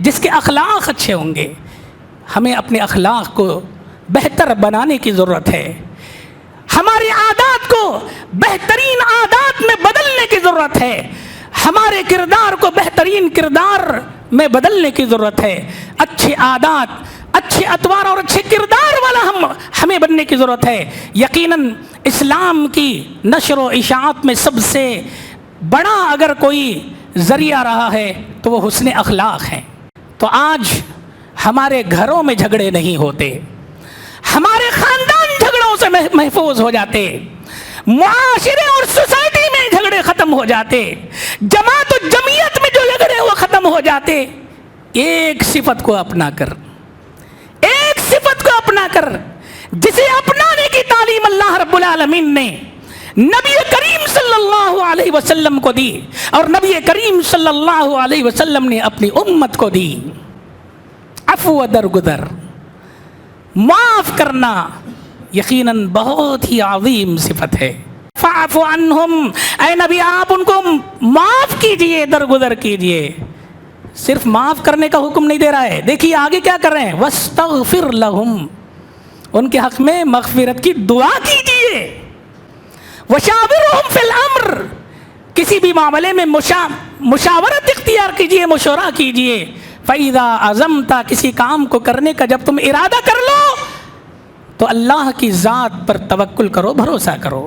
جس کے اخلاق اچھے ہوں گے. ہمیں اپنے اخلاق کو بہتر بنانے کی ضرورت ہے. ہماری عادات کو بہترین عادات میں بدلنے کی ضرورت ہے. ہمارے کردار کو بہترین کردار میں بدلنے کی ضرورت ہے. اچھے عادات، اچھے اطوار اور اچھے کردار والا ہمیں بننے کی ضرورت ہے. یقیناً اسلام کی نشر و اشاعت میں سب سے بڑا اگر کوئی ذریعہ رہا ہے تو وہ حسن اخلاق ہیں. تو آج ہمارے گھروں میں جھگڑے نہیں ہوتے، ہمارے خاندان جھگڑوں سے محفوظ ہو جاتے، معاشرے اور سوسائٹی میں جھگڑے ختم ہو جاتے، جماعت و جمعیت میں جو جھگڑے وہ ختم ہو جاتے. ایک صفت کو اپنا کر، ایک صفت کو اپنا کر جسے اپنانے کی تعلیم اللہ رب العالمین نے نبی کریم صلی اللہ علیہ وسلم کو دی، اور نبی کریم صلی اللہ علیہ وسلم نے اپنی امت کو دی. عفو و درگزر، معاف کرنا یقیناً بہت ہی عظیم صفت ہے. فاعف عنہم، اے نبی آپ ان کو معاف کیجئے، درگزر کیجئے. صرف معاف کرنے کا حکم نہیں دے رہا ہے، دیکھیے آگے کیا کر رہے ہیں، واستغفر لہم، ان کے حق میں مغفرت کی دعا کیجئے. وشاورہم فی الامر، کسی بھی معاملے میں مشاورت اختیار کیجئے، مشورہ کیجئے. فَإِذَا عَزَمْتَ، کسی کام کو کرنے کا جب تم ارادہ کر لو تو اللہ کی ذات پر توکل کرو، بھروسہ کرو.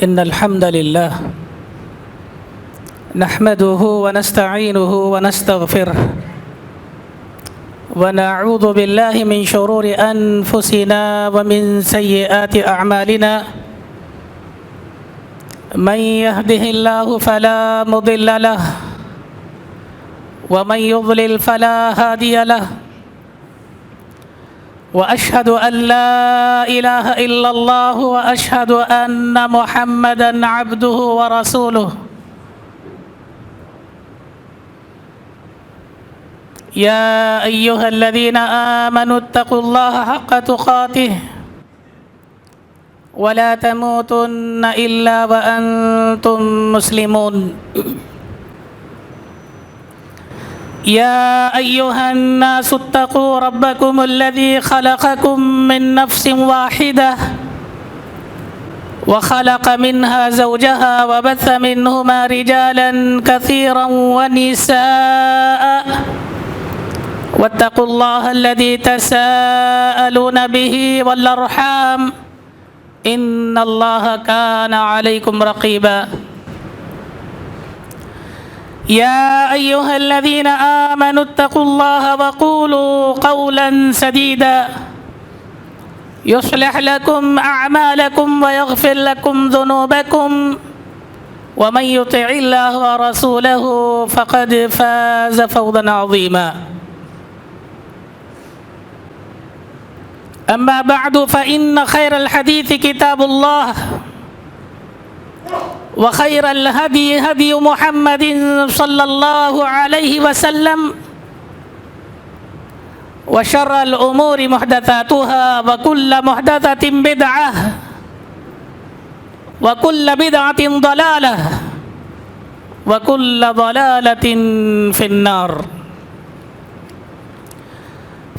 ان الحمد للہ نحمده ونستعینه ونستغفره ونعوذ باللہ من شرور انفسنا ومن سیئات اعمالنا. من يهده الله فلا مضل له ومن يضلل فلا هادي له. وأشهد أن لا إله إلا الله وأشهد أن محمدًا عبده ورسوله. يا أيها الذين آمنوا اتقوا الله حق تقاته ولا تموتن إلا وأنتم مسلمون. يا أيها الناس اتقوا ربكم الذي خلقكم من نفس واحدة وخلق منها زوجها وبث منهما رجالا كثيرا ونساء واتقوا الله الذي تساءلون به والأرحام إن الله كان عليكم رقيبا. يا أيها الذين آمنوا اتقوا الله وقولوا قولا سديدا يصلح لكم أعمالكم ويغفر لكم ذنوبكم ومن يطع الله ورسوله فقد فاز فوزا عظيما. أما بعد فإن خير الحديث كتاب الله وخير الهدي هدي محمد صلى الله عليه وسلم وشر الأمور محدثاتها وكل محدثة بدعة وكل بدعة ضلالة وكل ضلالة في النار.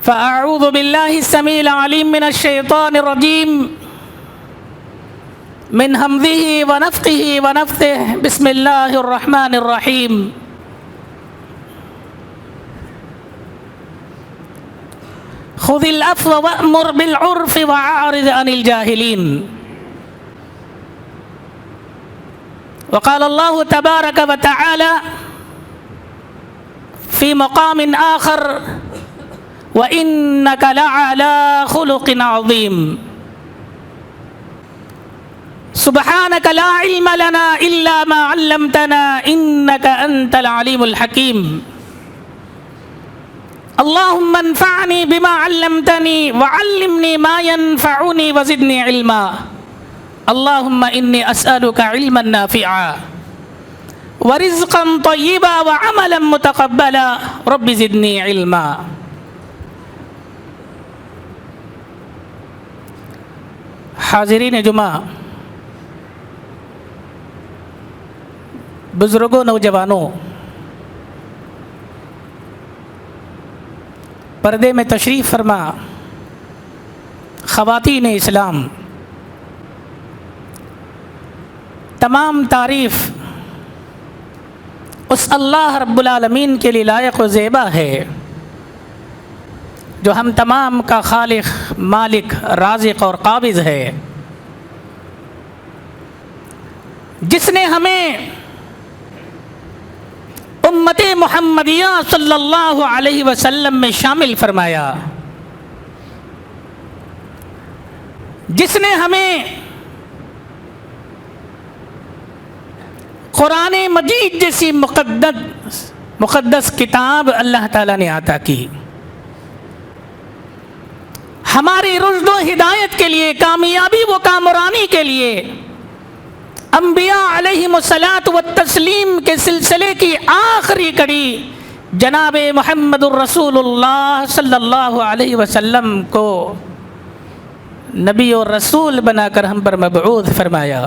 فأعوذ بالله السميع العليم من الشيطان الرجيم من همزه ونفخه ونفثه. بسم الله الرحمن الرحيم. خذ العفو وأمر بالعرف وأعرض عن الجاهلين. وقال الله تبارك وتعالى في مقام آخر وإنك لعلى خلق عظيم. سبحانك لا علم لنا إلا ما علمتنا إنك أنت العليم الحكيم. اللهم انفعني بما علمتني وعلمني ما ينفعني وزدني علما. اللهم إني أسألك علما نافعا ورزقا طيبا وعملا متقبلا رب زدني علما. حاضرین جمعہ، بزرگوں، نوجوانوں، پردے میں تشریف فرما خواتین اسلام، تمام تعریف اس اللہ رب العالمین کے لیے لائق و زیبا ہے جو ہم تمام کا خالق، مالک، رازق اور قابض ہے، جس نے ہمیں امت محمدیہ صلی اللہ علیہ وسلم میں شامل فرمایا، جس نے ہمیں قرآن مجید جیسی مقدس کتاب اللہ تعالیٰ نے عطا کی، ہماری رشد و ہدایت کے لیے، کامیابی و کامرانی کے لیے انبیاء علیہم الصلاۃ والتسلیم کے سلسلے کی آخری کڑی جناب محمد الرسول اللہ صلی اللہ علیہ وسلم کو نبی اور رسول بنا کر ہم پر مبعوث فرمایا۔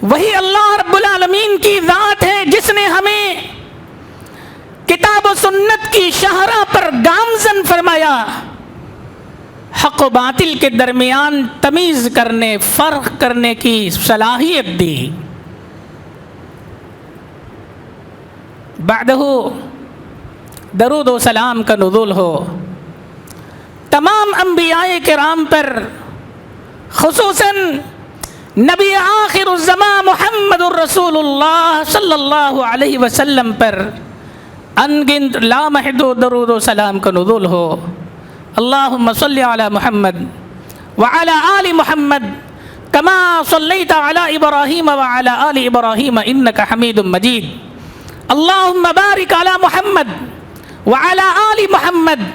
وہی اللہ رب العالمین کی ذات ہے جس نے ہمیں کتاب و سنت کی شاہراہ پر گامزن فرمایا، حق و باطل کے درمیان تمیز کرنے، فرق کرنے کی صلاحیت دی۔ بعدہ درود و سلام کا نزول ہو تمام انبیاء کرام پر، خصوصاً نبی آخر الزمان محمد الرسول اللہ صلی اللہ علیہ وسلم پر انگنت لامحدود درود و سلام کا نزول ہو۔ اللہم صلی علی محمد وعلی آل محمد کما صلیت علی ابراہیم وعلی آل ابراہیم انک حمید مجید۔ اللہم بارک علی محمد وعلی آل محمد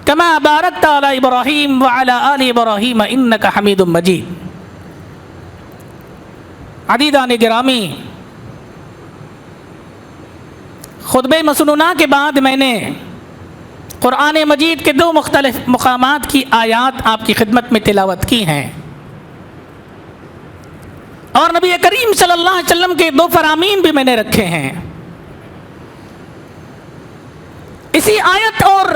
کما بارکت علی ابراہیم وعلی آل ابراہیم انک حمید مجید۔ عزیزان گرامی، خطبہ مسنونہ کے بعد میں نے قرآن مجید کے 2 مختلف مقامات کی آیات آپ کی خدمت میں تلاوت کی ہیں، اور نبی کریم صلی اللہ علیہ وسلم کے 2 فرامین بھی میں نے رکھے ہیں۔ اسی آیت اور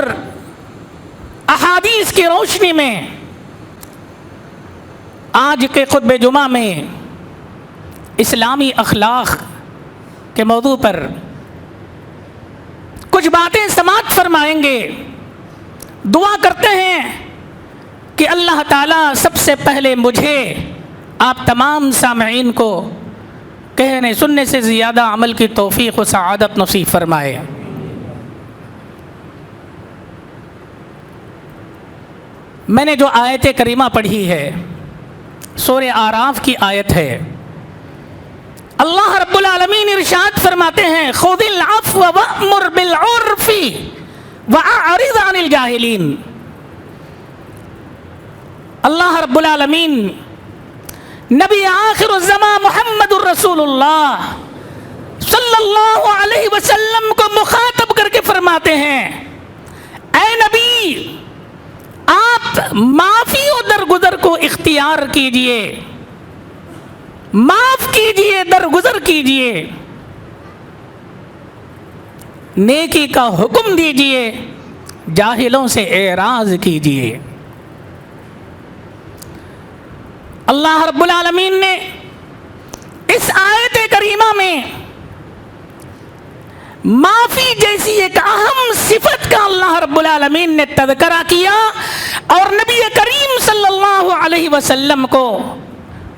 احادیث کی روشنی میں آج کے خطبہ جمعہ میں اسلامی اخلاق کے موضوع پر کچھ باتیں سماعت فرمائیں گے۔ دعا کرتے ہیں کہ اللہ تعالیٰ سب سے پہلے مجھے، آپ تمام سامعین کو کہنے سننے سے زیادہ عمل کی توفیق و سعادت نصیب فرمائے۔ میں نے جو آیت کریمہ پڑھی ہے سورہ اعراف کی آیت ہے۔ اللہ رب العالمین ارشاد فرماتے ہیں خذ العفو وأمر بالعرف وأعرض عن الجاہلین۔ اللہ رب العالمین نبی آخر الزمان محمد الرسول اللہ صلی اللہ علیہ وسلم کو مخاطب کر کے فرماتے ہیں، اے نبی آپ معافی و درگزر کو اختیار کیجئے، معاف کیجئے، درگزر کیجئے، نیکی کا حکم دیجئے، جاہلوں سے اعراض کیجئے۔ اللہ رب العالمین نے اس آیت کریمہ میں معافی جیسی ایک اہم صفت کا اللہ رب العالمین نے تذکرہ کیا، اور نبی کریم صلی اللہ علیہ وسلم کو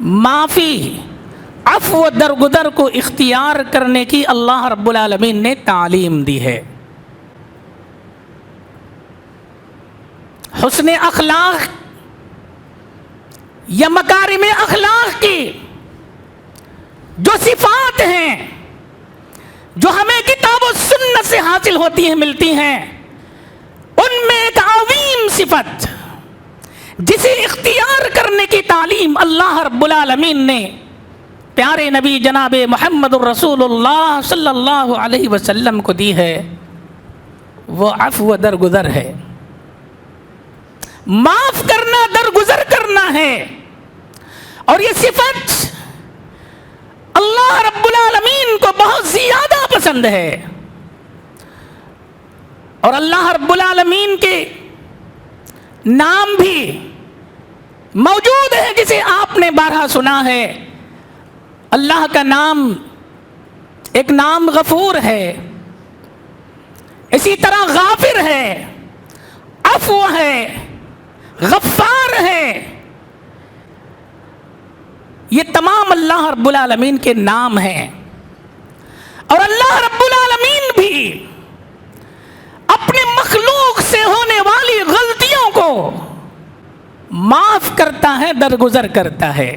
معافی، عفو و درگزر کو اختیار کرنے کی اللہ رب العالمین نے تعلیم دی ہے۔ حسن اخلاق یا مکارم اخلاق کی جو صفات ہیں جو ہمیں کتاب و سنت سے حاصل ہوتی ہیں، ملتی ہیں، ان میں ایک عظیم صفت جسے اختیار کرنے کی تعلیم اللہ رب العالمین نے پیارے نبی جناب محمد الرسول اللہ صلی اللہ علیہ وسلم کو دی ہے، وہ عفو و درگزر ہے۔ معاف کرنا، درگزر کرنا ہے، اور یہ صفت اللہ رب العالمین کو بہت زیادہ پسند ہے۔ اور اللہ رب العالمین کے نام بھی موجود ہے جسے آپ نے بارہا سنا ہے۔ اللہ کا نام ایک نام غفور ہے، اسی طرح غافر ہے، عفو ہے، غفار ہے۔ یہ تمام اللہ رب العالمین کے نام ہیں، اور اللہ رب العالمین بھی اپنے مخلوق سے ہونے والی غلطیوں کو معاف کرتا ہے، درگزر کرتا ہے۔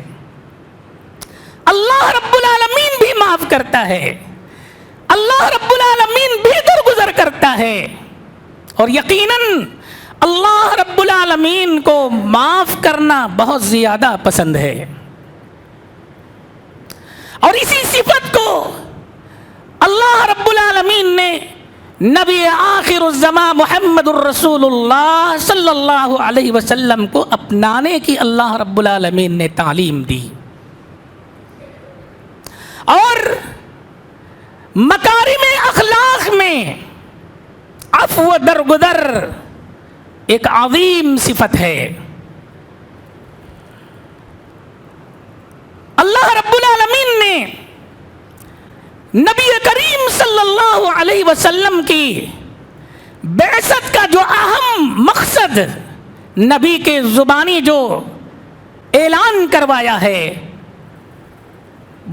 اللہ رب العالمین بھی معاف کرتا ہے، اللہ رب العالمین بھی درگزر کرتا ہے، اور یقیناً اللہ رب العالمین کو معاف کرنا بہت زیادہ پسند ہے۔ اور اسی صفت کو اللہ رب العالمین نے نبی آخر الزمان محمد الرسول اللہ صلی اللہ علیہ وسلم کو اپنانے کی اللہ رب العالمین نے تعلیم دی، اور مکارم اخلاق میں عفو و درگزر ایک عظیم صفت ہے۔ اللہ رب العالمین نے نبی کریم صلی اللہ علیہ وسلم کی بعثت کا جو اہم مقصد نبی کے زبانی جو اعلان کروایا ہے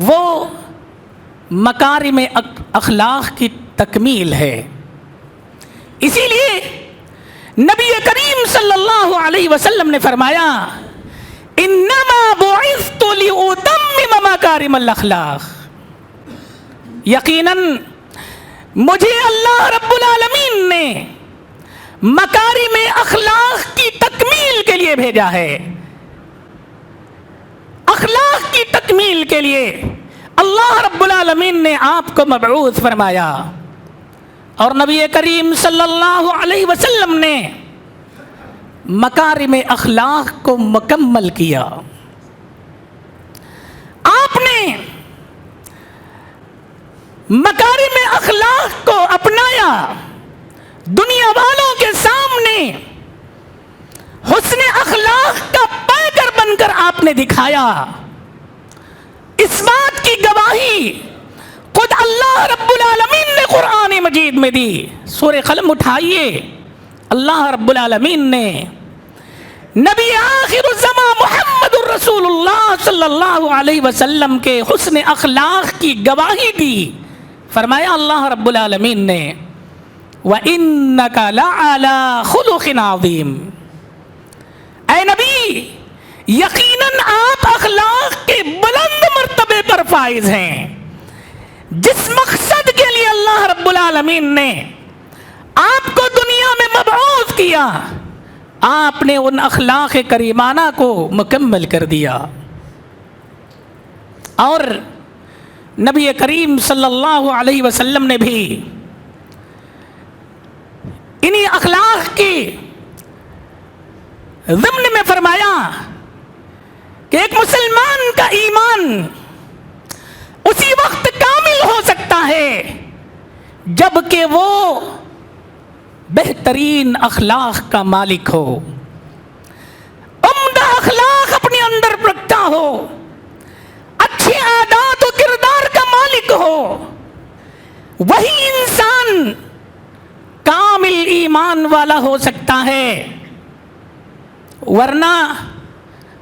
وہ مکارم اخلاق کی تکمیل ہے۔ اسی لیے نبی کریم صلی اللہ علیہ وسلم نے فرمایا انما بعثت لأتمم مکارم الاخلاق، یقیناً مجھے اللہ رب العالمین نے مکارم اخلاق کی تکمیل کے لیے بھیجا ہے۔ اخلاق کی تکمیل کے لیے اللہ رب العالمین نے آپ کو مبعوث فرمایا، اور نبی کریم صلی اللہ علیہ وسلم نے مکارم اخلاق کو مکمل کیا۔ آپ نے مکارم اخلاق کو اپنایا، دنیا والوں کے سامنے حسن اخلاق کا پیکر بن کر آپ نے دکھایا۔ اس بات کی گواہی خود اللہ رب العالمین نے قرآن مجید میں دی۔ سورہ قلم اٹھائیے، اللہ رب العالمین نے نبی آخر الزمان محمد الرسول اللہ صلی اللہ علیہ وسلم کے حسن اخلاق کی گواہی دی۔ فرمایا اللہ رب العالمین نے وَإِنَّكَ لَعَلَىٰ خُلُقٍ عَظِيمٍ، اے نبی یقیناً آپ اخلاق کے بلند مرتبے پر فائز ہیں۔ جس مقصد کے لیے اللہ رب العالمین نے آپ کو دنیا میں مبعوث کیا، آپ نے ان اخلاق کریمانہ کو مکمل کر دیا۔ اور نبی کریم صلی اللہ علیہ وسلم نے بھی انہی اخلاق کی ضمن میں فرمایا کہ ایک مسلمان کا ایمان اسی وقت کامل ہو سکتا ہے جب کہ وہ بہترین اخلاق کا مالک ہو، عمدہ اخلاق اپنے اندر رکھتا ہو، اچھے عادات و کردار کا مالک ہو، وہی انسان کامل ایمان والا ہو سکتا ہے، ورنہ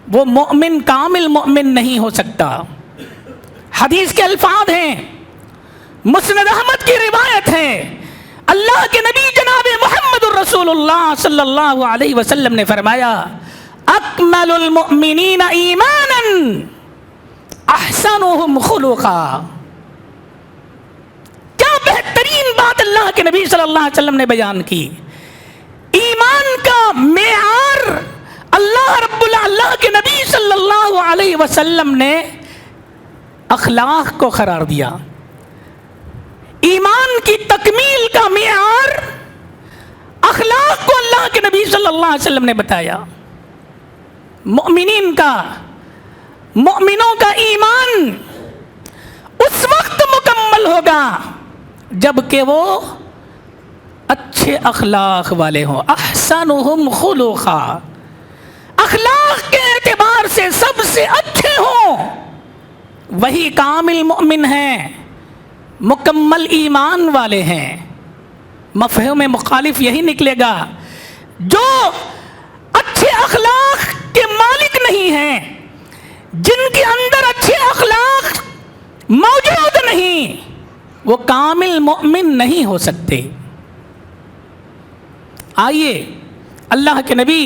وہ مومن کامل مومن نہیں ہو سکتا۔ حدیث کے الفاظ ہیں، مسند احمد کی روایت ہے، اللہ کے نبی جناب محمد الرسول اللہ صلی اللہ علیہ وسلم نے فرمایا اکمل المؤمنین ایمانا احسنهم خلقا۔ کیا بہترین بات اللہ کے نبی صلی اللہ علیہ وسلم نے بیان کی۔ ایمان کا معیار اللہ کے نبی صلی اللہ علیہ وسلم نے اخلاق کو قرار دیا۔ ایمان کی تکمیل کا معیار اخلاق کو اللہ کے نبی صلی اللہ علیہ وسلم نے بتایا۔ مومنوں کا ایمان اس وقت مکمل ہوگا جب کہ وہ اچھے اخلاق والے ہوں، احسنہم خلقا، اخلاق کے اعتبار سے سب سے اچھے ہوں، وہی کامل مومن ہیں، مکمل ایمان والے ہیں۔ مفہوم مخالف یہی نکلے گا، جو اچھے اخلاق کے مالک نہیں ہیں، جن کے اندر اچھے اخلاق موجود نہیں، وہ کامل مومن نہیں ہو سکتے۔ آئیے اللہ کے نبی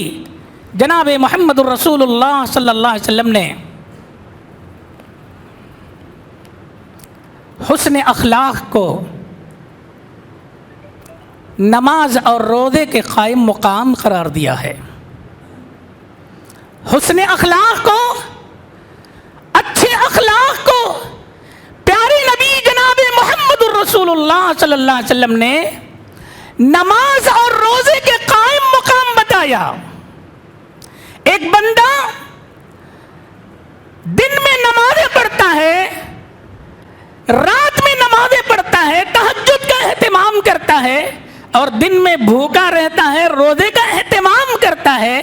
جناب محمد الرسول اللہ صلی اللہ علیہ وسلم نے حسن اخلاق کو نماز اور روزے کے قائم مقام قرار دیا ہے۔ حسن اخلاق کو، اچھے اخلاق کو پیارے نبی جناب محمد الرسول اللہ صلی اللہ علیہ وسلم نے نماز اور روزے کے قائم مقام بتایا۔ ایک بندہ دن میں نمازیں پڑھتا ہے، رات میں نمازیں پڑھتا ہے، تہجد کا اہتمام کرتا ہے، اور دن میں بھوکا رہتا ہے، روزے کا اہتمام کرتا ہے۔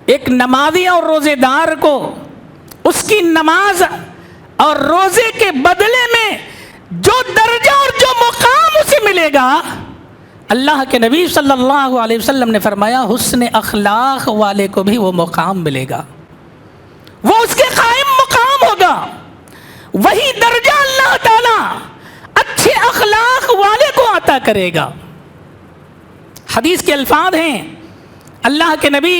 ایک نمازی اور روزے دار کو اس کی نماز اور روزے کے بدلے میں جو درجہ اور جو مقام اسے ملے گا، اللہ کے نبی صلی اللہ علیہ وسلم نے فرمایا حسن اخلاق والے کو بھی وہ مقام ملے گا، وہ اس کے قائم مقام ہوگا، وہی درجہ اللہ تعالیٰ اچھے اخلاق والے کو عطا کرے گا۔ حدیث کے الفاظ ہیں، اللہ کے نبی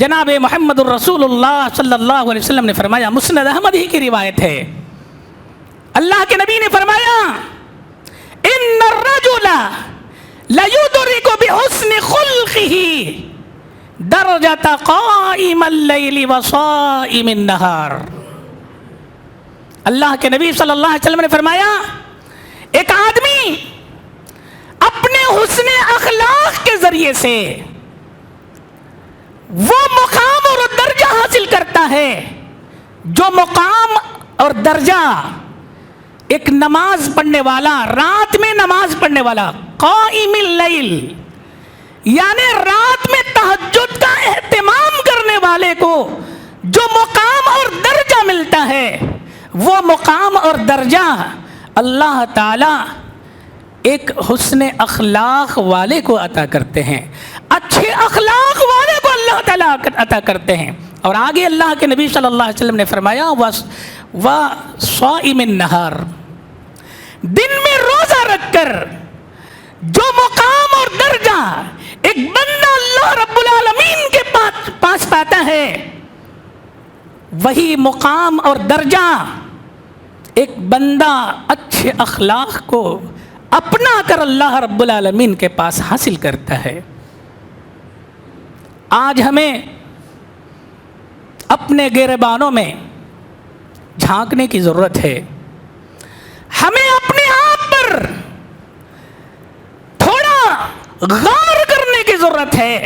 جناب محمد الرسول اللہ صلی اللہ علیہ وسلم نے فرمایا، مسند احمد ہی کی روایت ہے، اللہ کے نبی نے فرمایا ان الرجل لیدرک بحسن خلقہ درجۃ قائم اللیل وصائم النہار۔ اللہ کے نبی صلی اللہ علیہ وسلم نے فرمایا ایک آدمی اپنے حسن اخلاق کے ذریعے سے وہ مقام اور درجہ حاصل کرتا ہے جو مقام اور درجہ ایک نماز پڑھنے والا، رات میں نماز پڑھنے والا، قائم اللیل، یعنی رات میں تہجد کا اہتمام کرنے والے کو جو مقام اور درجہ ملتا ہے، وہ مقام اور درجہ اللہ تعالی ایک حسن اخلاق والے کو عطا کرتے ہیں، اچھے اخلاق والے کو اللہ تعالیٰ عطا کرتے ہیں۔ اور آگے اللہ کے نبی صلی اللہ علیہ وسلم نے فرمایا وَصَائِمِ النَّهَارِ، دن میں روزہ رکھ کر جو مقام اور درجہ ایک بندہ اللہ رب العالمین کے پاس پاتا ہے، وہی مقام اور درجہ ایک بندہ اچھے اخلاق کو اپنا کر اللہ رب العالمین کے پاس حاصل کرتا ہے۔ آج ہمیں اپنے گریبانوں میں جھانکنے کی ضرورت ہے، ہمیں اپنے آپ پر تھوڑا غور کرنے کی ضرورت ہے۔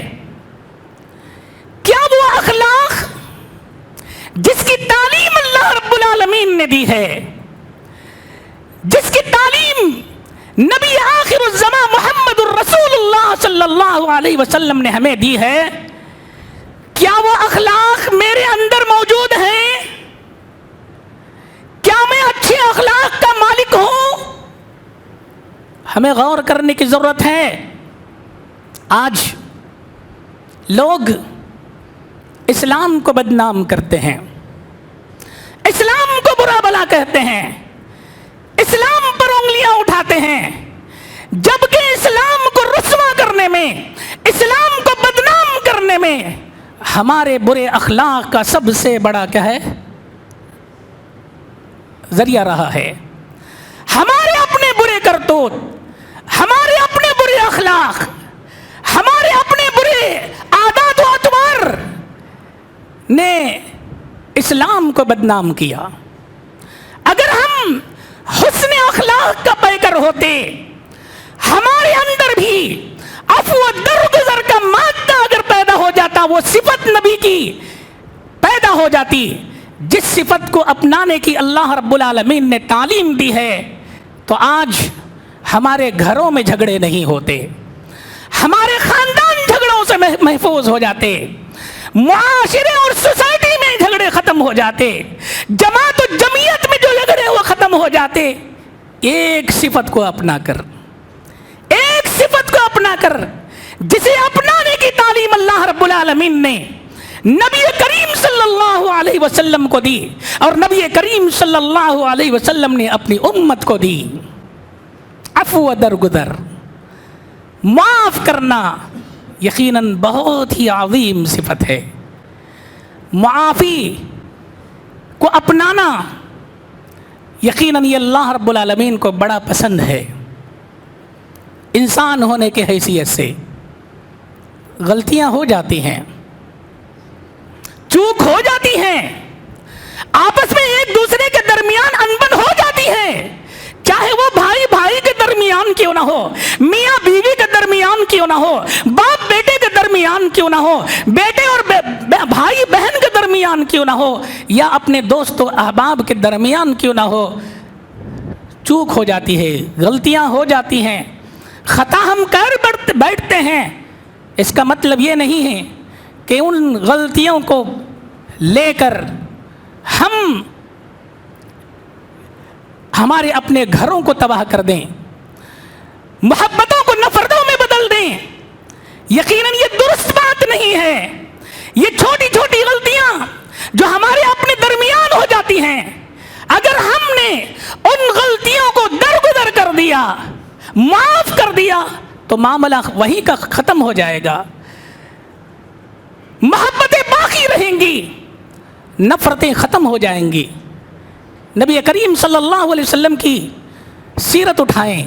کیا وہ اخلاق جس کی تعلیم اللہ رب العالمین نے دی ہے، جس کی تعلیم نبی آخر الزمان محمد الرسول اللہ صلی اللہ علیہ وسلم نے ہمیں دی ہے، کیا وہ اخلاق میرے اندر موجود ہیں؟ کیا میں اچھے اخلاق کا مالک ہوں؟ ہمیں غور کرنے کی ضرورت ہے۔ آج لوگ اسلام کو بدنام کرتے ہیں، اسلام کو برا بھلا کہتے ہیں، اسلام پر انگلیاں اٹھاتے ہیں، جبکہ اسلام کو رسوا کرنے میں، اسلام کو بدنام کرنے میں ہمارے برے اخلاق کا سب سے بڑا کیا ہے؟ ذریعہ رہا ہے۔ ہمارے اپنے برے کرتوت، ہمارے اپنے برے اخلاق، ہمارے اپنے برے عادات و اطوار نے اسلام کو بدنام کیا۔ اگر ہم حسن اخلاق کا پیکر ہوتے، ہمارے اندر بھی عفو و درگزر کا مادہ اگر پیدا ہو جاتا، وہ صفت نبی کی پیدا ہو جاتی، جس صفت کو اپنانے کی اللہ رب العالمین نے تعلیم دی ہے، تو آج ہمارے گھروں میں جھگڑے نہیں ہوتے، ہمارے خاندان جھگڑوں سے محفوظ ہو جاتے، معاشرے اور سوسائٹی میں جھگڑے ختم ہو جاتے، جماعت و جمعیت میں جو جھگڑے وہ ختم ہو جاتے۔ ایک صفت کو اپنا کر، ایک صفت کو اپنا کر جسے اپنانے کی تعلیم اللہ رب العالمین نے نبی کریم صلی اللہ علیہ وسلم کو دی، اور نبی کریم صلی اللہ علیہ وسلم نے اپنی امت کو دی۔ عفو و درگزر، معاف کرنا یقیناً بہت ہی عظیم صفت ہے۔ معافی کو اپنانا یقیناً یہ اللہ رب العالمین کو بڑا پسند ہے۔ انسان ہونے کے حیثیت سے غلطیاں ہو جاتی ہیں، چوک ہو جاتی ہیں، آپس میں ایک دوسرے کے درمیان انبن ہو جاتی ہے، چاہے وہ بھائی بھائی کے درمیان کیوں نہ ہو، میاں بیوی کے درمیان کیوں نہ ہو، باپ بیٹے کے درمیان کیوں نہ ہو، بیٹے اور بھائی بہن کے درمیان کیوں نہ ہو، یا اپنے دوست و احباب کے درمیان کیوں نہ ہو، چوک ہو جاتی ہے، غلطیاں ہو جاتی ہیں، خطا ہم کر بیٹھتے ہیں۔ اس کا مطلب یہ نہیں ہے کہ ان غلطیوں کو لے کر ہم ہمارے اپنے گھروں کو تباہ کر دیں، محبتوں کو نفرتوں میں بدل دیں۔ یقیناً یہ درست بات نہیں ہے۔ یہ چھوٹی چھوٹی غلطیاں جو ہمارے اپنے درمیان ہو جاتی ہیں، اگر ہم نے ان غلطیوں کو درگزر کر دیا، معاف کر دیا، تو معاملہ وہیں کا ختم ہو جائے گا، محبتیں باقی رہیں گی، نفرتیں ختم ہو جائیں گی۔ نبی کریم صلی اللہ علیہ وسلم کی سیرت اٹھائیں،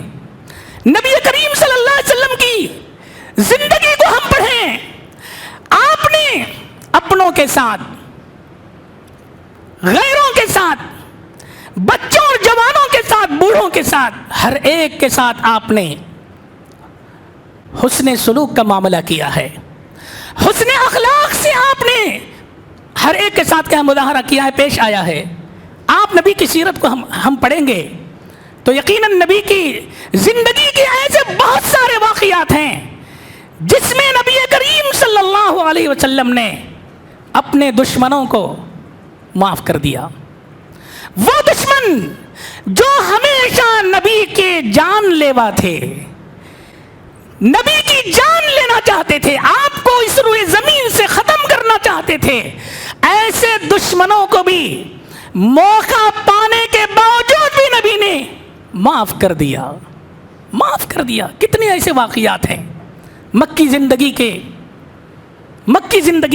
نبی کریم صلی اللہ علیہ وسلم کی زندگی کو ہم پڑھیں۔ آپ نے اپنوں کے ساتھ، غیروں کے ساتھ، بچوں اور جوانوں کے ساتھ، بوڑھوں کے ساتھ، ہر ایک کے ساتھ آپ نے حسن سلوک کا معاملہ کیا ہے، حسن اخلاق سے آپ نے ہر ایک کے ساتھ کیا مظاہرہ کیا ہے، پیش آیا ہے۔ آپ نبی کی سیرت کو ہم پڑھیں گے تو یقیناً نبی کی زندگی کے ایسے بہت سارے واقعات ہیں جس میں نبی کریم صلی اللہ علیہ وسلم نے اپنے دشمنوں کو معاف کر دیا۔ وہ دشمن جو ہمیشہ نبی کے جان لیوا تھے، نبی کی جان لینا چاہتے تھے، آپ کو اس روئے زمین سے ختم کرنا چاہتے تھے، ایسے دشمنوں کو بھی موقع پانے کے باوجود بھی نبی نے معاف کر دیا، معاف کر دیا۔ کتنے ایسے واقعات ہیں مکی زندگی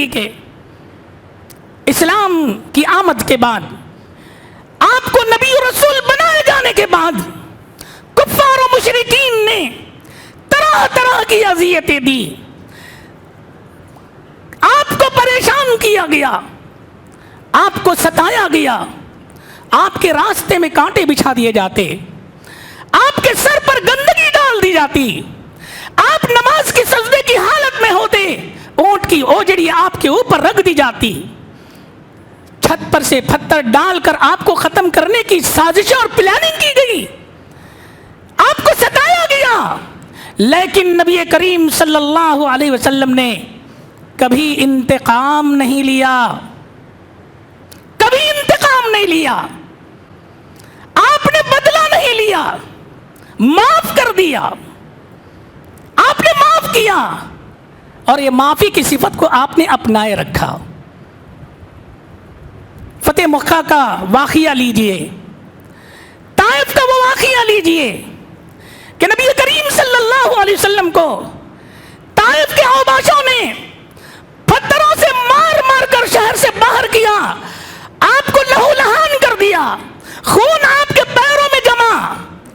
کے اسلام کی آمد کے بعد، آپ کو نبی و رسول بنائے جانے کے بعد کفار و مشرکین نے طرح طرح کی اذیتیں دی، آپ کو پریشان کیا گیا، آپ کو ستایا گیا، آپ کے راستے میں کانٹے بچھا دیے جاتے، آپ کے سر پر گندگی ڈال دی جاتی، آپ نماز کی سجدے کی حالت میں ہوتے، اونٹ کی اوجڑی آپ کے اوپر رکھ دی جاتی، چھت پر سے پتھر ڈال کر آپ کو ختم کرنے کی سازش اور پلاننگ کی گئی، آپ کو ستایا گیا، لیکن نبی کریم صلی اللہ علیہ وسلم نے کبھی انتقام نہیں لیا، کبھی انتقام نہیں لیا، آپ نے بدلہ نہیں لیا، معاف کر دیا، آپ نے معاف کیا، اور یہ معافی کی صفت کو آپ نے اپنائے رکھا۔ فتح مکہ کا واقعہ لیجئے، طائف کا وہ واقعہ لیجئے کہ نبی کریم صلی اللہ علیہ وسلم کو طائف کے اوباشوں نے پتھروں سے مار مار کر شہر سے باہر کیا، آپ کو لہو لہان کر دیا، خون آپ کے پیروں میں جمع۔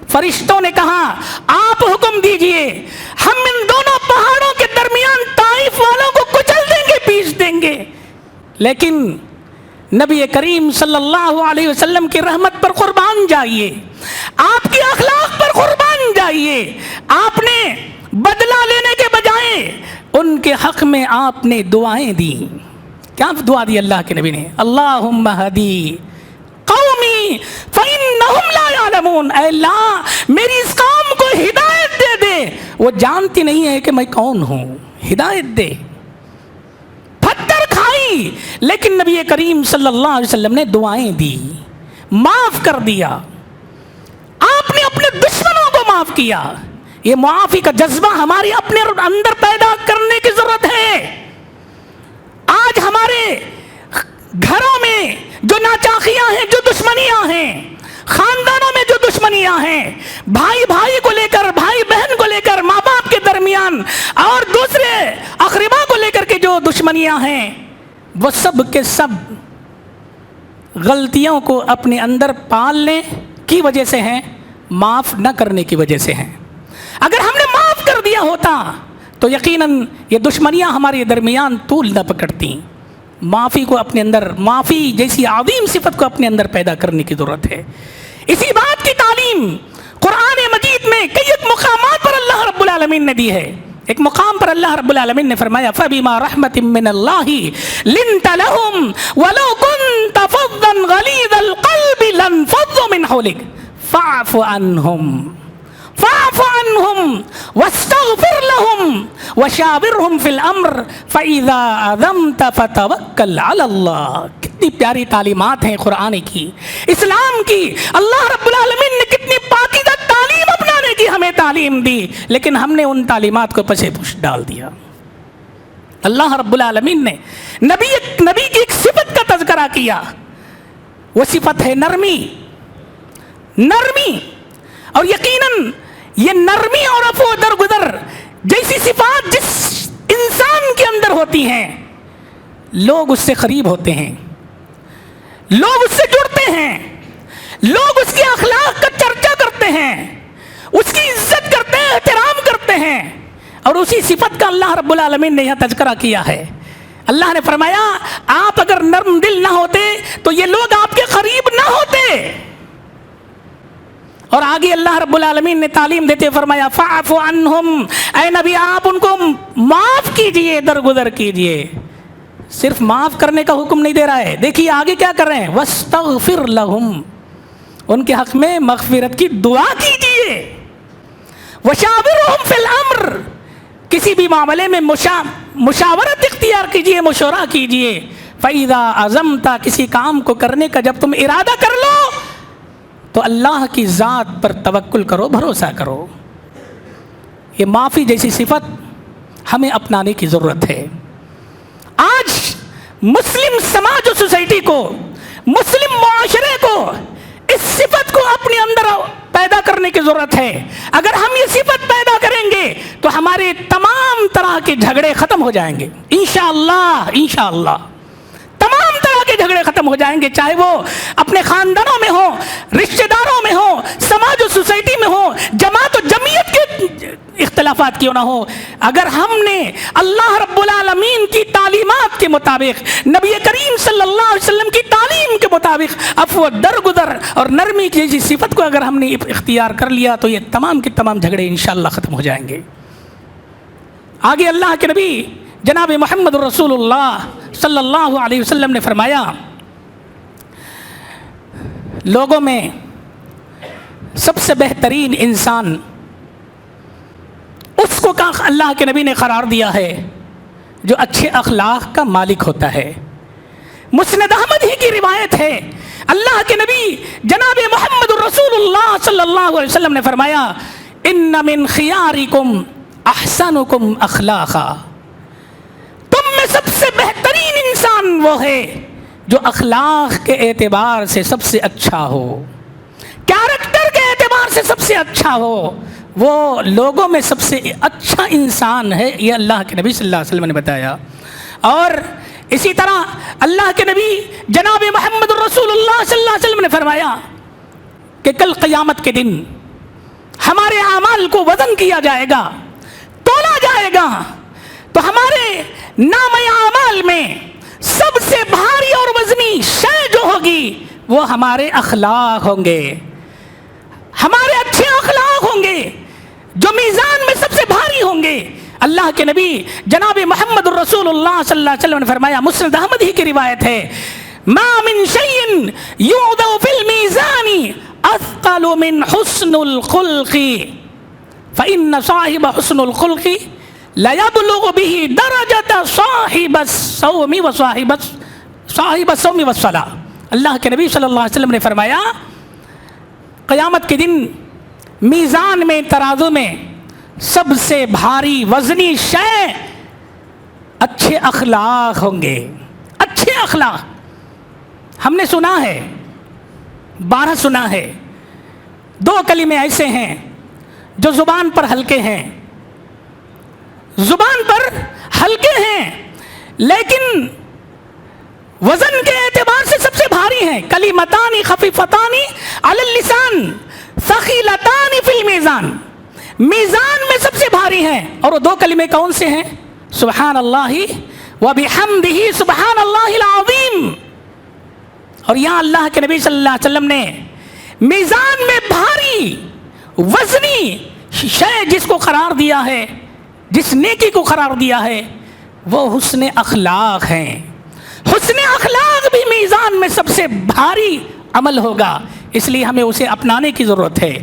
فرشتوں نے کہا آپ حکم دیجئے، ہم ان دونوں پہاڑوں کے درمیان طائف والوں کو کچل دیں گے، پیس دیں گے، لیکن نبی کریم صلی اللہ علیہ وسلم کی رحمت پر قربان جائیے، آپ کی اخلاق پر قربان جائیے، آپ نے بدلہ لینے کے بجائے ان کے حق میں آپ نے دعائیں دی۔ کیا دعا دی اللہ کے نبی نے؟ اللہم ہدی قومی فإنہم لا یعلمون، اے اللہ میری اس قوم کو ہدایت وہ جانتی نہیں ہے کہ میں کون ہوں، ہدایت دے۔ پتھر کھائی لیکن نبی کریم صلی اللہ علیہ وسلم نے دعائیں دی، معاف کر دیا، آپ نے اپنے دشمنوں کو معاف کیا۔ یہ معافی کا جذبہ ہمارے اپنے اندر پیدا کرنے کی ضرورت ہے۔ آج ہمارے گھروں میں جو ناچاخیاں ہیں، جو دشمنیاں ہیں، خاندانوں میں جو دشمنیاں ہیں، بھائی بھائی کو لے کر، بھائی بہن کو لے کر، ماں باپ کے درمیان اور دوسرے اقربا کو لے کر کے جو دشمنیاں ہیں، وہ سب کے سب غلطیوں کو اپنے اندر پالنے کی وجہ سے ہیں، معاف نہ کرنے کی وجہ سے ہیں۔ اگر ہم نے معاف کر دیا ہوتا تو یقیناً یہ دشمنیاں ہمارے درمیان طول نہ پکڑتی۔ معافی کو اپنے اندر، معافی جیسی عظیم صفت کو اپنے اندر پیدا کرنے کی ضرورت ہے۔ اسی بات کی تعلیم قرآن مجید میں کئی مقامات پر اللہ رب العالمین نے دی ہے۔ ایک مقام پر اللہ رب العالمین نے فرمایا فَبِمَا رَحْمَةٍ مِّنَ اللَّهِ لِنْتَ لَهُمْ وَلَوْ كُنْتَ فَظًّا غَلِيظَ الْقَلْبِ لَانفَضُّوا مِنْ حَوْلِكَ فَاعْفُ عَنْهُمْ واستغفر لهم وشاورهم في الامر فاذا عزمت فتوکل علی اللہ۔ کتنی پیاری تعلیمات ہیں قرآن کی، اسلام کی۔ اللہ رب العالمین نے کتنی پاکیزہ تعلیم اپنانے کی ہمیں تعلیم دی، لیکن ہم نے ان تعلیمات کو پس پش ڈال دیا۔ اللہ رب العالمین نے نبی کی ایک صفت کا تذکرہ کیا، وہ صفت ہے نرمی۔ نرمی، اور یقیناً یہ نرمی اور عفو و درگزر جیسی صفات جس انسان کے اندر ہوتی ہیں، لوگ اس سے قریب ہوتے ہیں، لوگ اس سے جڑتے ہیں، لوگ اس کے اخلاق کا چرچا کرتے ہیں، اس کی عزت کرتے ہیں، احترام کرتے ہیں۔ اور اسی صفت کا اللہ رب العالمین نے یہاں تذکرہ کیا ہے۔ اللہ نے فرمایا آپ اگر نرم دل نہ ہوتے تو یہ لوگ آپ کے قریب نہ ہوتے۔ اور آگے اللہ رب العالمین نے تعلیم دیتے فرمایا فَاعْفُ عَنْهُمْ، اے نبی آپ ان کو معاف کیجئے، درگزر کیجئے۔ صرف معاف کرنے کا حکم نہیں دے رہا ہے، دیکھیے آگے کیا کر رہے ہیں، وَاسْتَغْفِرْ لَهُمْ، ان کے حق میں مغفرت کی دعا کیجئے۔ وَشَاوِرْهُمْ فِي الْأَمْرِ، کسی بھی معاملے میں مشاورت اختیار کیجئے، مشورہ کیجئے۔ فَإِذَا عَزَمْتَ، کسی کام کو کرنے کا جب تم ارادہ کر لو تو اللہ کی ذات پر توکل کرو، بھروسہ کرو۔ یہ معافی جیسی صفت ہمیں اپنانے کی ضرورت ہے۔ آج مسلم سماج و سوسائٹی کو، مسلم معاشرے کو اس صفت کو اپنے اندر پیدا کرنے کی ضرورت ہے۔ اگر ہم یہ صفت پیدا کریں گے تو ہمارے تمام طرح کے جھگڑے ختم ہو جائیں گے انشاءاللہ۔ انشاءاللہ تمام طرح کے جھگڑے ختم ہو جائیں گے، چاہے وہ اپنے خاندانوں میں ہوں، رشتہ داروں میں ہوں، سماج و سوسائٹی میں ہوں، جماعت و جمعیت کے اختلافات کیوں نہ ہو۔ اگر ہم نے اللہ رب العالمین کی تعلیمات کے مطابق، نبی کریم صلی اللہ علیہ وسلم کی تعلیم کے مطابق عفو، درگزر اور نرمی کی جیسی صفت کو اگر ہم نے اختیار کر لیا تو یہ تمام کے تمام جھگڑے انشاءاللہ ختم ہو جائیں گے۔ آگے اللہ کے نبی جناب محمد رسول اللہ صلی اللہ علیہ وسلم نے فرمایا لوگوں میں سب سے بہترین انسان اس کو اللہ کے نبی نے قرار دیا ہے جو اچھے اخلاق کا مالک ہوتا ہے۔ مسند احمد ہی کی روایت ہے، اللہ کے نبی جناب محمد رسول اللہ صلی اللہ علیہ وسلم نے فرمایا ان من خیارکم احسنکم اخلاقا، تم میں سب سے بہترین انسان وہ ہے جو اخلاق کے اعتبار سے سب سے اچھا ہو، کیریکٹر کے اعتبار سے سب سے اچھا ہو، وہ لوگوں میں سب سے اچھا انسان ہے۔ یہ اللہ کے نبی صلی اللہ علیہ وسلم نے بتایا۔ اور اسی طرح اللہ کے نبی جناب محمد رسول اللہ صلی اللہ علیہ وسلم نے فرمایا کہ کل قیامت کے دن ہمارے اعمال کو وزن کیا جائے گا، تولا جائے گا، تو ہمارے نام اعمال میں سب سے بھاری اور وزنی شے جو ہوگی وہ ہمارے اخلاق ہوں گے، ہمارے اچھے اخلاق ہوں گے جو میزان میں سب سے بھاری ہوں گے۔ اللہ کے نبی جناب محمد رسول اللہ صلی اللہ علیہ وسلم نے فرمایا، مسند احمد ہی کی روایت ہے، ما من شيء يوضع في الميزان اثقل من حسن الخلق فإن صاحب حسن الخلق ليبلغ به درجة صاحب الصوم صاحب الصوم والصلاة. اللہ کے نبی صلی اللہ علیہ وسلم نے فرمایا قیامت کے دن میزان میں ترازو میں سب سے بھاری وزنی شے اچھے اخلاق ہوں گے. اچھے اخلاق ہم نے سنا ہے، بارہ سنا ہے. دو کلمے ایسے ہیں جو زبان پر ہلکے ہیں، زبان پر ہلکے ہیں لیکن وزن کے اعتبار سے سب سے بھاری ہیں. کلمتان خفیفتان علی اللسان ثقیلتان فی المیزان. میزان میں سب سے بھاری ہیں. اور وہ دو کلمے کون سے ہیں؟ سبحان اللہ وبحمدہ سبحان اللہ العظیم. اور یہاں اللہ کے نبی صلی اللہ علیہ وسلم نے میزان میں بھاری وزنی شے جس کو قرار دیا ہے، جس نیکی کو قرار دیا ہے، وہ حسن اخلاق ہیں. حسن اخلاق بھی میزان میں سب سے بھاری عمل ہوگا، اس لیے ہمیں اسے اپنانے کی ضرورت ہے.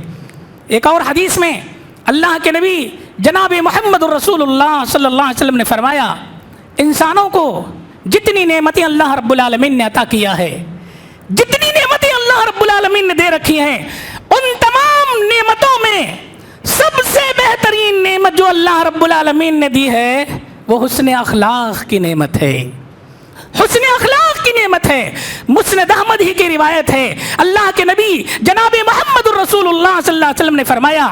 ایک اور حدیث میں اللہ کے نبی جناب محمد الرسول اللہ صلی اللہ علیہ وسلم نے فرمایا انسانوں کو جتنی نعمتیں اللہ رب العالمین نے عطا کیا ہے، جتنی نعمتیں اللہ رب العالمین نے دے رکھی ہیں، ان تمام نعمتوں میں سب سے بہترین نعمت جو اللہ رب العالمین نے دی ہے وہ حسن اخلاق کی نعمت ہے. حسن اخلاق کی نعمت ہے. مسند احمد ہی کی روایت ہے، اللہ کے نبی جناب محمد الرسول اللہ صلی اللہ علیہ وسلم نے فرمایا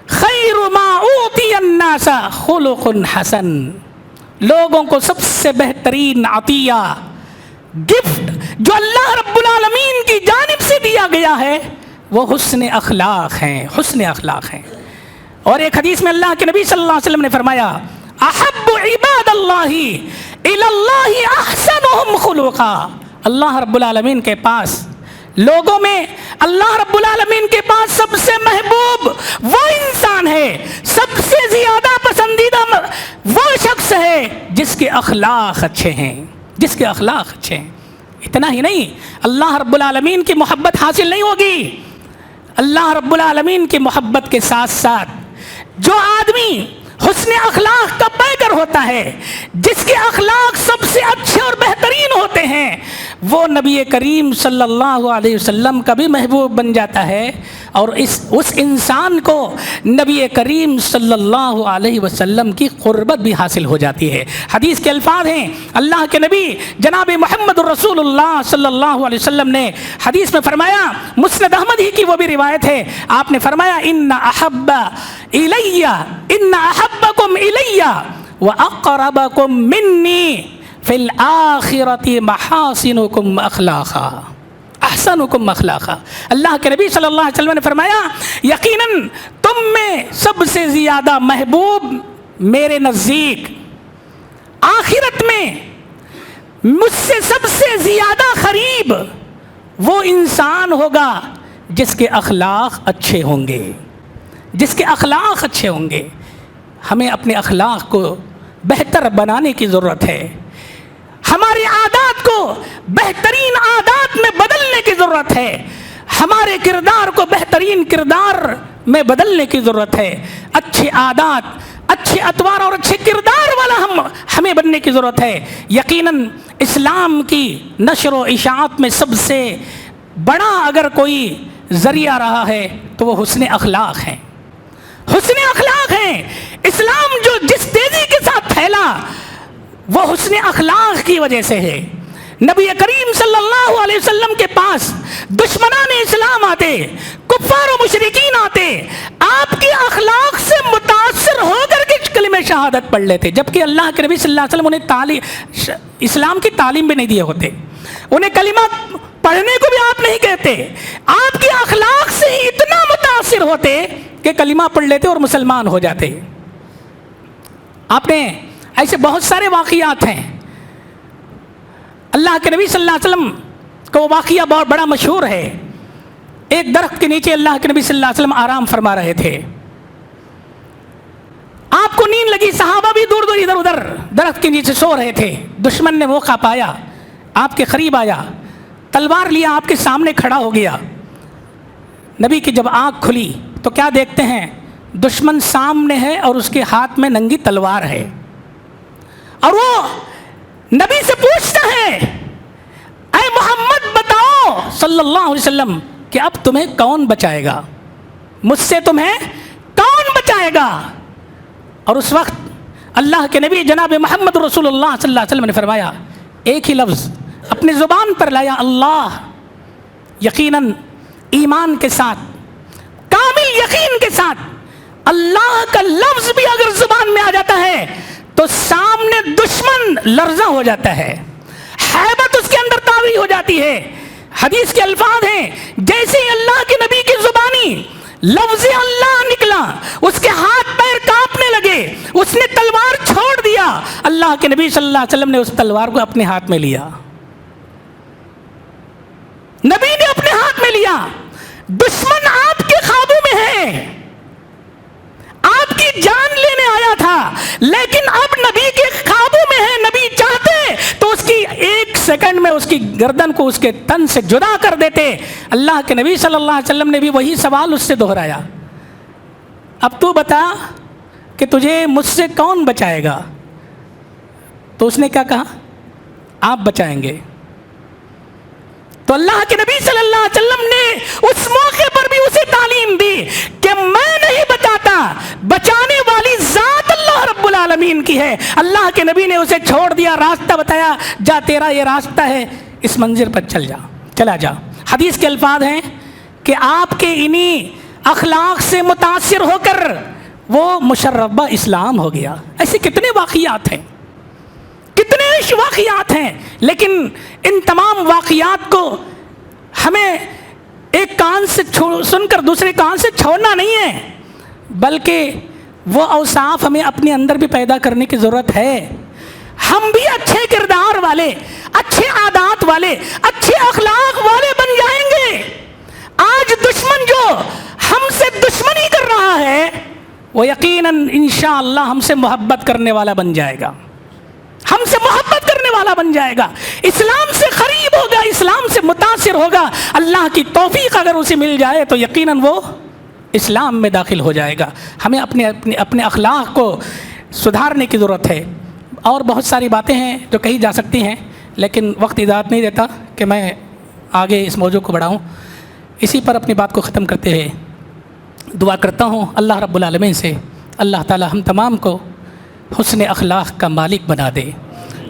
خیر ما اوتی الناس خلق حسن. لوگوں کو سب سے بہترین عطیہ، گفٹ جو اللہ رب العالمین کی جانب سے دیا گیا ہے وہ حسن اخلاق ہیں. حسن اخلاق ہیں. اور ایک حدیث میں اللہ کے نبی صلی اللہ علیہ وسلم نے فرمایا احب عباد اللہ الی اللہ احسنہم خلقا. اللہ رب العالمین کے پاس، لوگوں میں اللہ رب العالمین کے پاس سب سے محبوب وہ انسان ہے، سب سے زیادہ پسندیدہ وہ شخص ہے جس کے اخلاق اچھے ہیں، جس کے اخلاق اچھے ہیں. اتنا ہی نہیں، اللہ رب العالمین کی محبت حاصل نہیں ہوگی. اللہ رب العالمین کی محبت کے ساتھ ساتھ جو آدمی حسن اخلاق کا پیکر ہوتا ہے، جس کے اخلاق سب سے اچھے اور بہترین ہوتے ہیں، وہ نبی کریم صلی اللہ علیہ وسلم کا بھی محبوب بن جاتا ہے اور اس انسان کو نبی کریم صلی اللہ علیہ وسلم کی قربت بھی حاصل ہو جاتی ہے. حدیث کے الفاظ ہیں، اللہ کے نبی جناب محمد الرسول اللہ صلی اللہ علیہ وسلم نے حدیث میں فرمایا، مسند احمد ہی کی وہ بھی روایت ہے، آپ نے فرمایا ان احبکم الی واقربکم منی فی الآخرۃ محاسنکم اخلاقا احسنکم اخلاقا. اللہ کے نبی صلی اللہ علیہ وسلم نے فرمایا یقیناً تم میں سب سے زیادہ محبوب میرے نزدیک آخرت میں مجھ سے سب سے زیادہ قریب وہ انسان ہوگا جس کے اخلاق اچھے ہوں گے، جس کے اخلاق اچھے ہوں گے. ہمیں اپنے اخلاق کو بہتر بنانے کی ضرورت ہے. ہماری عادات کو بہترین عادات میں بدلنے کی ضرورت ہے. ہمارے کردار کو بہترین کردار میں بدلنے کی ضرورت ہے. اچھے عادات، اچھے اطوار اور اچھے کردار والا ہمیں بننے کی ضرورت ہے. یقیناً اسلام کی نشر و اشاعت میں سب سے بڑا اگر کوئی ذریعہ رہا ہے تو وہ حسن اخلاق ہیں. حسن اخلاق ہیں. اسلام جو جس تیزی کے ساتھ پھیلا وہ حسن اخلاق کی وجہ سے ہے. نبی کریم صلی اللہ علیہ وسلم کے پاس دشمنان اسلام آتے، کفار و مشرکین آتے، آپ کے اخلاق سے متاثر ہو کر کے کلمہ شہادت پڑھ لیتے، جبکہ اللہ کے نبی صلی اللہ علیہ وسلم انہیں اسلام کی تعلیم بھی نہیں دیے ہوتے، انہیں کلمہ پڑھنے کو بھی آپ نہیں کہتے. آپ کے اخلاق سے ہی اتنا متاثر ہوتے کہ کلمہ پڑھ لیتے اور مسلمان ہو جاتے. آپ نے ایسے بہت سارے واقعات ہیں. اللہ کے نبی صلی اللہ علیہ وسلم کا وہ واقعہ بہت بڑا مشہور ہے. ایک درخت کے نیچے اللہ کے نبی صلی اللہ علیہ وسلم آرام فرما رہے تھے. آپ کو نیند لگی، صحابہ بھی دور دور ادھر ادھر درخت کے نیچے سو رہے تھے. دشمن نے موقع پایا، آپ کے قریب آیا، تلوار لیا، آپ کے سامنے کھڑا ہو گیا. نبی کی جب آنکھ کھلی تو کیا دیکھتے ہیں؟ دشمن سامنے ہے اور اس کے ہاتھ میں ننگی تلوار ہے، اور وہ نبی سے پوچھتا ہے اے محمد بتاؤ صلی اللہ علیہ وسلم کہ اب تمہیں کون بچائے گا، مجھ سے تمہیں کون بچائے گا؟ اور اس وقت اللہ کے نبی جناب محمد رسول اللہ صلی اللہ علیہ وسلم نے فرمایا، ایک ہی لفظ اپنی زبان پر لایا، اللہ۔ یقیناً ایمان کے ساتھ، کامل یقین کے ساتھ اللہ کا لفظ بھی اگر زبان میں آ جاتا ہے تو سامنے دشمن لرزہ ہو جاتا ہے، ہیبت اس کے اندر طاغی ہو جاتی ہے۔ حدیث کے الفاظ ہیں، جیسے ہی اللہ کے نبی کی زبانی لفظ اللہ نکلا، اس کے ہاتھ پیر کانپنے لگے، اس نے تلوار چھوڑ دیا۔ اللہ کے نبی صلی اللہ علیہ وسلم نے اس تلوار کو اپنے ہاتھ میں لیا، نبی نے اپنے ہاتھ میں لیا۔ دشمن آپ کے قابو میں ہے، آپ کی جان لینے آیا تھا، لیکن اب نبی کے قابو میں ہے۔ نبی چاہتے تو اس کی ایک سیکنڈ میں اس کی گردن کو اس کے تن سے جدا کر دیتے۔ اللہ کے نبی صلی اللہ علیہ وسلم نے بھی وہی سوال اس سے دہرایا، اب تو بتا کہ تجھے مجھ سے کون بچائے گا؟ تو اس نے کیا کہا؟ آپ بچائیں گے۔ تو اللہ کے نبی صلی اللہ علیہ وسلم نے اس موقع پر بھی اسے تعلیم دی کہ میں نہیں بچاتا، بچانے والی ذات اللہ رب العالمین کی ہے۔ اللہ کے نبی نے اسے چھوڑ دیا، راستہ بتایا، جا تیرا یہ راستہ ہے، اس منزل پر چلا جا۔ حدیث کے الفاظ ہیں کہ آپ کے انہی اخلاق سے متاثر ہو کر وہ مشربہ اسلام ہو گیا۔ ایسے کتنے واقعات ہیں، کتنے واقعات ہیں، لیکن ان تمام واقعات کو ہمیں ایک کان سے سن کر دوسرے کان سے چھوڑنا نہیں ہے، بلکہ وہ اوصاف ہمیں اپنے اندر بھی پیدا کرنے کی ضرورت ہے۔ ہم بھی اچھے کردار والے، اچھے عادات والے، اچھے اخلاق والے بن جائیں گے۔ آج دشمن جو ہم سے دشمنی کر رہا ہے وہ یقیناً انشاءاللہ ہم سے محبت کرنے والا بن جائے گا، ہم سے محبت کرنے والا بن جائے گا، اسلام سے قریب ہوگا، اسلام سے متاثر ہوگا۔ اللہ کی توفیق اگر اسے مل جائے تو یقیناً وہ اسلام میں داخل ہو جائے گا۔ ہمیں اپنے اخلاق کو سدھارنے کی ضرورت ہے، اور بہت ساری باتیں ہیں جو کہی جا سکتی ہیں، لیکن وقت اجازت نہیں دیتا کہ میں آگے اس موضوع کو بڑھاؤں۔ اسی پر اپنی بات کو ختم کرتے ہوئے دعا کرتا ہوں اللہ رب العالمین سے، اللہ تعالی ہم تمام کو حسن اخلاق کا مالک بنا دے،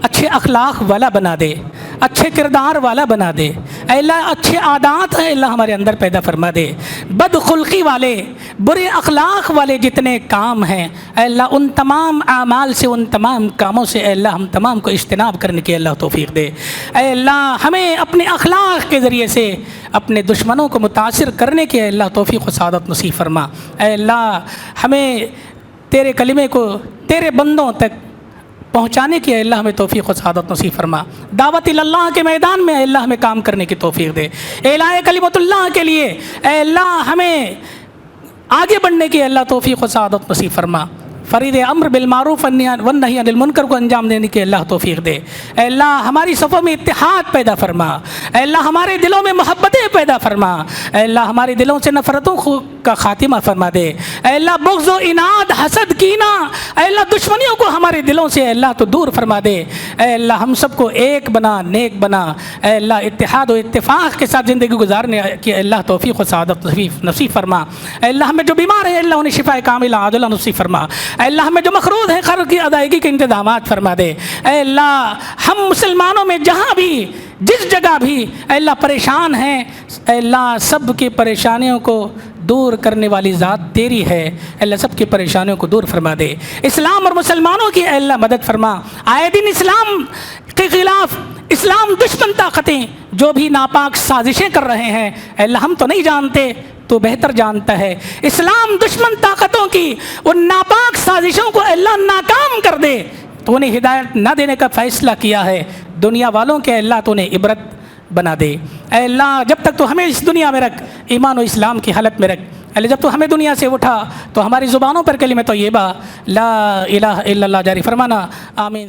اچھے اخلاق والا بنا دے، اچھے کردار والا بنا دے۔ اے اللہ اچھے عادات ہیں اللہ ہمارے اندر پیدا فرما دے، بد خلقی والے، برے اخلاق والے جتنے کام ہیں اے اللہ ان تمام اعمال سے، ان تمام کاموں سے اے اللہ ہم تمام کو اجتناب کرنے کی اللہ توفیق دے۔ اے اللہ ہمیں اپنے اخلاق کے ذریعے سے اپنے دشمنوں کو متاثر کرنے کی اے اللہ توفیق و سعادت نصیب فرما۔ اے اللہ ہمیں تیرے کلمے کو تیرے بندوں تک پہنچانے کی اے اللہ ہمیں توفیق و سعادت نصیب فرما۔ دعوت اللہ کے میدان میں اے اللہ ہمیں کام کرنے کی توفیق دے۔ اعلاء کلمت اللہ کے لیے اے اللہ ہمیں آگے بڑھنے کی اے اللہ توفیق و سعادت نصیب فرما۔ فرید امر بالمعروف والنہی عن المنکر کو انجام دینے کی اللہ توفیق دے۔ اے اللہ ہماری صفوں میں اتحاد پیدا فرما، اے اللہ ہمارے دلوں میں محبتیں پیدا فرما، اے اللہ ہمارے دلوں سے نفرتوں کا خاتمہ فرما دے۔ اے اللہ بغض و اناد، حسد، کینہ، اے اللہ دشمنیوں کو ہمارے دلوں سے اے اللہ تو دور فرما دے۔ اے اللہ ہم سب کو ایک بنا، نیک بنا، اے اللہ اتحاد و اتفاق کے ساتھ زندگی گزارنے کی اللہ توفیق و سعادت نصیب فرما۔ اے اللہ ہمیں جو بیمار ہیں اللہ انہیں شفا کاملہ عاجلہ نصیب فرما۔ اے اللہ ہمیں جو مقروض ہیں قرض کی ادائیگی کے انتظامات فرما دے۔ اے اللہ ہم مسلمانوں میں جہاں بھی جس جگہ بھی اے اللہ پریشان ہیں اے اللہ سب کی پریشانیوں کو دور کرنے والی ذات تیری ہے، اے اللہ سب کی پریشانیوں کو دور فرما دے۔ اسلام اور مسلمانوں کی اے اللہ مدد فرما۔ آئے دن اسلام کے خلاف اسلام دشمن طاقتیں جو بھی ناپاک سازشیں کر رہے ہیں اے اللہ ہم تو نہیں جانتے، تو بہتر جانتا ہے۔ اسلام دشمن طاقتوں کی ان ناپاک سازشوں کو اللہ ناکام کر دے، تو انہیں ہدایت نہ دینے کا فیصلہ کیا ہے۔ دنیا والوں کے اللہ تو انہیں عبرت بنا دے۔ اے اللہ جب تک تو ہمیں اس دنیا میں رکھ، ایمان و اسلام کی حالت میں رکھ۔ اللہ جب تو ہمیں دنیا سے اٹھا تو ہماری زبانوں پر کلمہ طیبہ لا الہ الا اللہ جاری فرمانا۔ آمین۔